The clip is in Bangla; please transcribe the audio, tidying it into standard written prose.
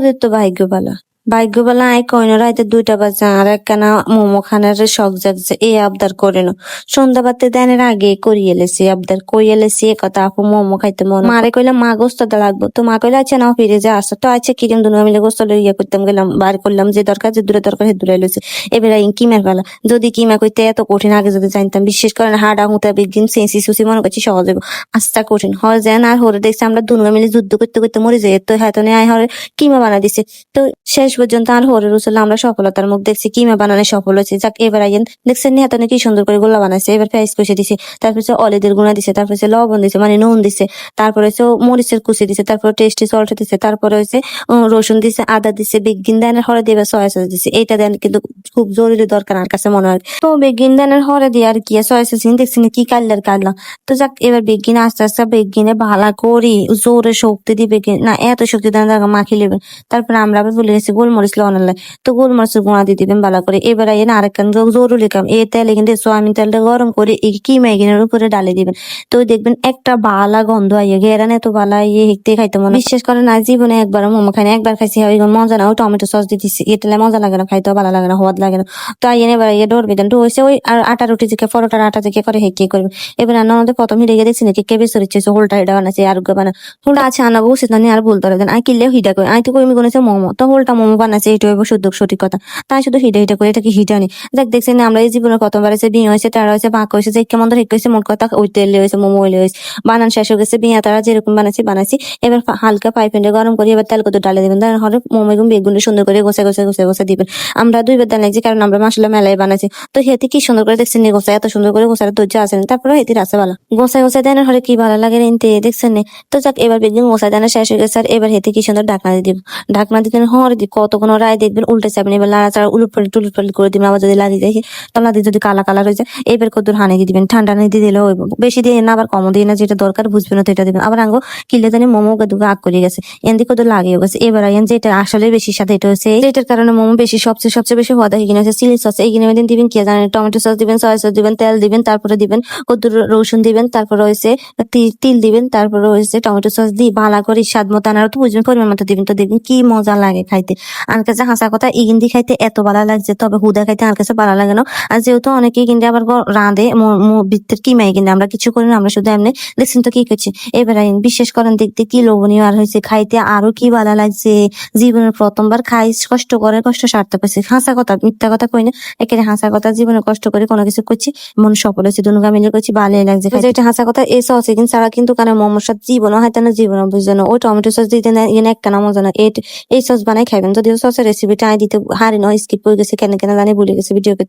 ওদের তো ভাগ্য ভালো আয় কইনো রাইতে 2টা বাজে আর একখানা মোমো খানের শখ জাগছে এই আবদার করে নো সন্ধ্যা বাতি দেনের আগে করিয়ে লেছি আবদার করিয়ে লেছি এ কথা আপু মোমো খাইতে মন মারে কইলাম মা গোস্তটা লাগবো তো মা কইলা আচ্ছা না ফিরে যা আসো তো আচ্ছা কিরম দুনো মিলে গোস্ত ইয়ে করতাম গেলাম বার করলাম যে দরকার যে দূরে দরকার সে দূরে লইছে এবারে কিমার ফেলা যদি কিমা কইতে এত কঠিন আগে যদি জানতাম বিশেষ করে হাড়া হুঁতা বিজ্ঞান সেন্সি সুসি মনে করছি সহজ হইব আস্তা কঠিন হয় যেন আর হরে দেখছি আমরা দুনো মিলে যুদ্ধ করতে করতে মরে যাই তো হয়তো আয় হরে কিমা বানা দিছে তো শেষ পর্যন্ত আর হরে রুসুল আমরা সফলতার মুখ দেখছি কিমা বানানো সফল হয়েছে যাক এবার আইন দেখছেন নিহাত কি সুন্দর করে গোলা বানাইছে এবার পেঁয়াজ কষে দিছে তারপর অলিদের গুঁড়া দিছে তারপর লবণ দিছে মানে নুন দিছে তারপরে হচ্ছে মরিচের কুচি দিছে তারপর টেস্টি সল্ট দিছে তারপরে হচ্ছে রসুন দিছে আদা দিছে বেগিন দানের হরে দিয়ে সয়া সস দিছে এইটা দেন কিন্তু খুব জরুরি দরকার আমার কাছে মনে হয় তো বেগিন দানের হরে দিয়ে আর কি সয়া সস দেখছি কি কাটলাম তো যাক এবার বেগিন আস্তে আস্তে বেগিনে ভালো করি জোরে শক্তি দিবে না এত শক্তি দেন মাখিয়ে নেবেন তারপর আমরা আবার বলে গেছি গোলমরিচ লবণ তো গোলমরিচের গুঁড়া দিয়ে দিবেন ভালো করে এবার আইন আরেকখান জরুরি কাম এই তেলে কিন্তু সোয়াবিন তেলটা গরম করে এই কি ম্যাগিনের উপরে ডালে দিবেন তো দেখবেন একটা বালা গন্ধ আইয়ে গেরান এত বালা ইয়ে হেঁকতে খাইতে মনে বিশ্বাস করেন না জীবনে একবার মোমো খাই একবার খাইছি মজা না টমেটো সস দিয়ে দিচ্ছি এটালে মজা লাগে না খাইতেও ভালো লাগে না হওয়াদ লাগে না তো আইন এবার ইয়ে ডরবে দেন তো হয়েছে ওই আর আটা রুটি থেকে পরোটার আটা থেকে করে হেঁকে করবে এবার আমাদের প্রথম হিড়ে দেখছি নাকি কেবে সরিচ্ছে হোলটা হিডা বানাচ্ছে আর বানা হোলটা আছে আনাবো উচিত না আর বলতে পারবেন আই কিনলেও হিডা করে আই তো কর্মী কোনেছে মোমো তো হোলটা মোমো বানাচ্ছে এইটা হইব শুদ্ধ সঠিক কথা তাই শুধু হিডা করে এটা কি হিটা নেই দেখ দেখছেন আমরা এই জীবনের প্রথমবার হয়েছে বিয়ে হয়েছে তারা হয়েছে বাঁক হয়েছে যে কেমন ধরে হয়েছে মোট কথা ওই তেল হয়েছে মোমো ওইলে হয়েছে বানান শেষ হয়ে গেছে বিয়া তারা যেরকম বানাচ্ছি এবার হালকা পাইপেন্ডে গরম করে এবার তেল কত ডালে দিবেন তার হলে মোমো এবং বেগুন সুন্দর করে গোছা দিবেন আমরা 2বার ডাল লাগছি কারণ আমরা মশলা মেলায় বানাচ্ছি তো হেতে কি সুন্দর করে দেখছেন গোছা এত সুন্দর করে গোছার ধৈর্য আছে তারপরে হেতির আছে ভালো গোছা দেনের হলে কি ভালো লাগে নিতে দেখছেন তো যাক এবার বেগুন গোছা দেনা শেষ হয়ে গেছে আর এবার হেতে কি সুন্দর ঢাকনা দিয়ে দিব ঢাকনা দিবেন হরে দি কতক্ষণ রায় দেখবেন উল্টে চাপেন এবার লাড়াচাড়া উলুট করে দিবেন আবার যদি লাগি দেখি তলা দিয়ে যদি কালা কালার হয়ে যায় এবার কদ্দুর হানে দিবেন ঠান্ডা নিয়ে দিয়ে দিলেও বেশি দিয়ে না আবার কম দিয়ে না যেটা দরকার বুঝবেন না তো এটা দিবেন আবার আঙ্গো কিলে জানি মোমো দুটো আগ করে গেছে এদিকে কদ্দুর লাগিয়ে গেছে এবার আইন যেটা আসলে বেশি সাথে এটা হচ্ছে এটার কারণে মোমো বেশি সবচেয়ে বেশি হওয়া কিনে হচ্ছে চিলি সস এই কিনে দিবেন কি জানেন টমেটো সস দিবেন সয়া সস দিবেন তেল দিবেন তারপরে দিবেন কদ্দুর রসুন দিবেন তারপরে হয়েছে তিল দিবেন তারপরে হয়েছে টমেটো সস দিয়ে ভালো করে স্বাদ মতো আনার তো বুঝবেন পরিমাণ মতো দিবেন তো দেখবেন কি মজা লাগে খাইতে আমার কাছে হাসা কথা ইগিন্দি খাইতে এত ভালো লাগছে তবে হুদা খাইতে আমার কাছে ভালো লাগে না আর যেহেতু অনেকেই কিন্তু আবার রাঁধে বৃত্তের কিমাই কিন্তু আমরা কিছু করি না আমরা শুধু এমনি দেখছেন তো কি করছি এবার বিশেষ করেন দেখতে কি লোভনীয় আর হয়েছে খাইতে আরো কি ভালো লাগছে জীবনের প্রথমবার খাই কষ্ট করে কষ্ট সার্থক হয়েছে হাসা কথা মিথ্যা কথা কই না এখানে হাসা কথা জীবনে কষ্ট করে কোনো কিছু করছি মন সফল হয়েছে দুনুগা মিলে করছি ভালোই লাগছে এটা হাসা কথা এই সস কিন্তু ছাড়া কিন্তু কারণ মোমোর সাথে জীবনও হয় না জীবন বুঝছে না ওই টমেটো সস দিতে না একটা না মজা না এই সস বানাই খাইবেন যদিও সসের রেসিপিটা দিতে হারি নয় স্কিপ করে গেছে কেন জানি ভুলে গেছে ভিডিও করতে